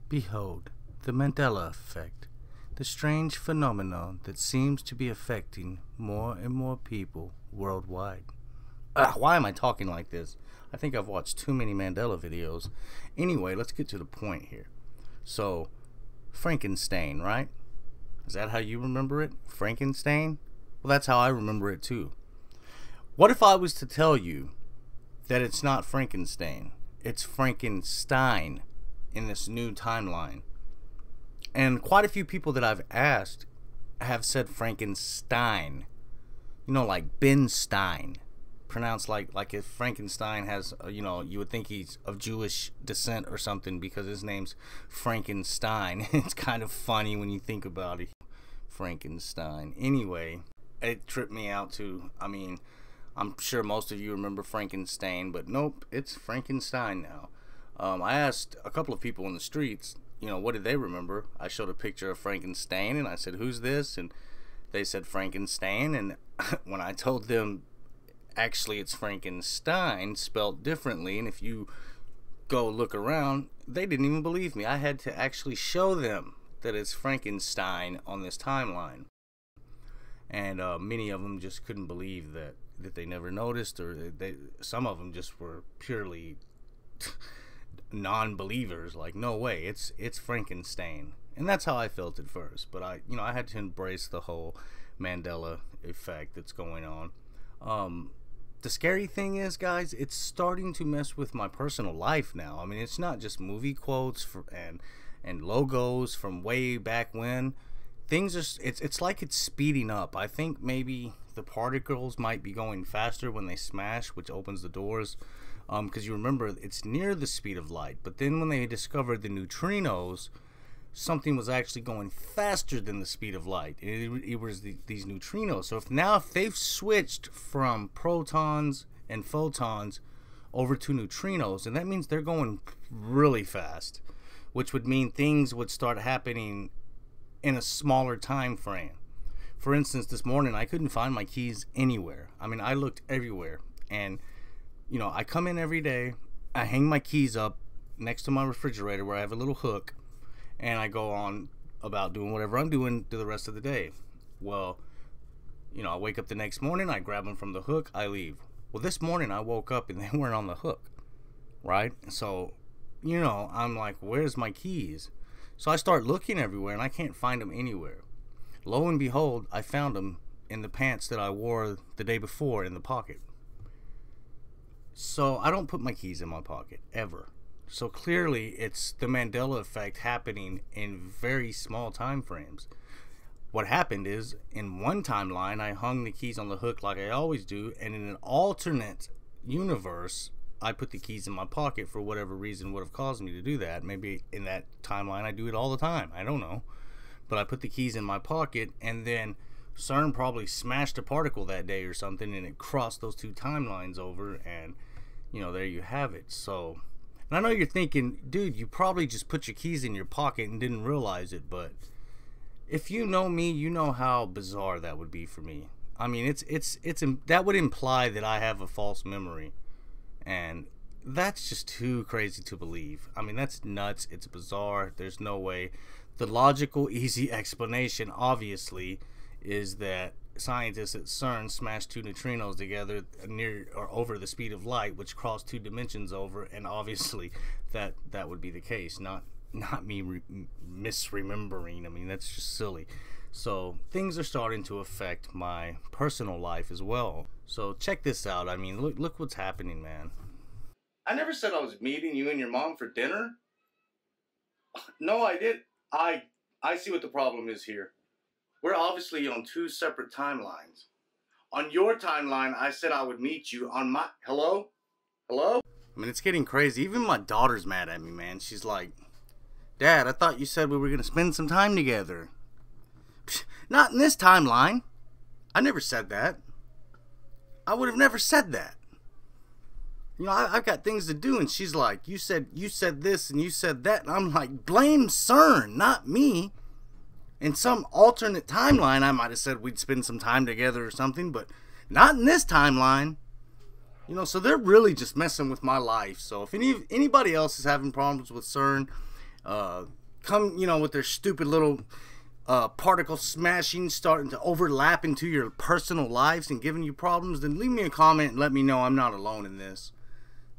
Behold, the Mandela Effect, the strange phenomenon that seems to be affecting more and more people worldwide. Why am I talking like this? I think I've watched too many Mandela videos. Anyway, let's get to the point here. So, Frankenstein, right? Is that how you remember it? Frankenstein? Well, that's how I remember it too. What if I was to tell you that it's not Frankenstein, it's Frankenstein in this new timeline? And quite a few people that I've asked have said Frankenstein. You know, like Ben Stein. Pronounced like if Frankenstein has, you would think he's of Jewish descent or something because his name's Frankenstein. It's kind of funny when you think about it. Frankenstein. Anyway, it tripped me out too. I mean, I'm sure most of you remember Frankenstein, but nope, it's Frankenstein now. I asked a couple of people in the streets, what did they remember? I showed a picture of Frankenstein and I said, who's this? And they said Frankenstein. And when I told them, actually it's Frankenstein spelled differently, and if you go look around, they didn't even believe me. I had to actually show them that it's Frankenstein on this timeline. And many of them just couldn't believe that they never noticed, or some of them just were purely non-believers, like, no way, it's Frankenstein. And that's how I felt at first, but I had to embrace the whole Mandela effect that's going on. The scary thing is, guys, it's starting to mess with my personal life now. I mean, it's not just movie quotes and logos from way back when. Things are, it's like it's speeding up. I think maybe the particles might be going faster when they smash, which opens the doors. Because you remember, it's near the speed of light. But then when they discovered the neutrinos, something was actually going faster than the speed of light. It was these neutrinos. So if they've switched from protons and photons over to neutrinos, and that means they're going really fast, which would mean things would start happening in a smaller time frame. For instance, this morning I couldn't find my keys anywhere. I mean, I looked everywhere, and I come in every day, I hang my keys up next to my refrigerator where I have a little hook, and I go on about doing whatever I'm doing to the rest of the day. Well, I wake up the next morning, I grab them from the hook, I leave. Well, this morning I woke up and they weren't on the hook, right? So, I'm like, where's my keys? So I start looking everywhere and I can't find them anywhere. Lo and behold, I found them in the pants that I wore the day before in the pocket. So I don't put my keys in my pocket, ever. So clearly it's the Mandela effect happening in very small time frames. What happened is, in one timeline, I hung the keys on the hook like I always do, and in an alternate universe, I put the keys in my pocket for whatever reason would have caused me to do that. Maybe in that timeline I do it all the time. I don't know. But I put the keys in my pocket, and then CERN probably smashed a particle that day or something, and it crossed those two timelines over, and, there you have it. So, and I know you're thinking, dude, you probably just put your keys in your pocket and didn't realize it, but if you know me, you know how bizarre that would be for me. I mean, that would imply that I have a false memory, and that's just too crazy to believe. I mean, that's nuts. It's bizarre. There's no way. The logical, easy explanation, obviously, is that scientists at CERN smashed two neutrinos together near or over the speed of light, which crossed two dimensions over, and obviously that would be the case, not me misremembering. I mean, that's just silly. So things are starting to affect my personal life as well. So check this out. I mean, look what's happening, man. I never said I was meeting you and your mom for dinner. No, I did. I see what the problem is here. We're obviously on two separate timelines. On your timeline, I said I would meet you on my... Hello? Hello? I mean, it's getting crazy. Even my daughter's mad at me, man. She's like, Dad, I thought you said we were going to spend some time together. Psh, not in this timeline. I never said that. I would have never said that. I've got things to do, and she's like, you said this and you said that, and I'm like, blame CERN, not me. In some alternate timeline, I might have said we'd spend some time together or something, but not in this timeline. So they're really just messing with my life. So if anybody else is having problems with CERN, come, with their stupid little particle smashing starting to overlap into your personal lives and giving you problems, then leave me a comment and let me know I'm not alone in this.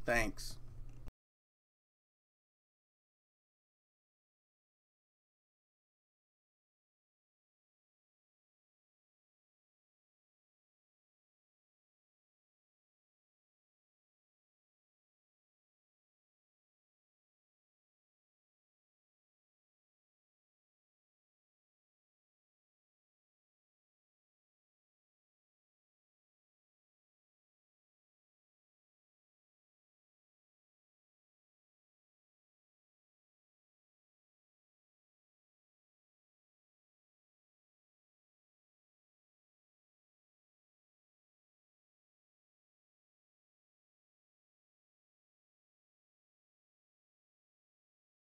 Thanks.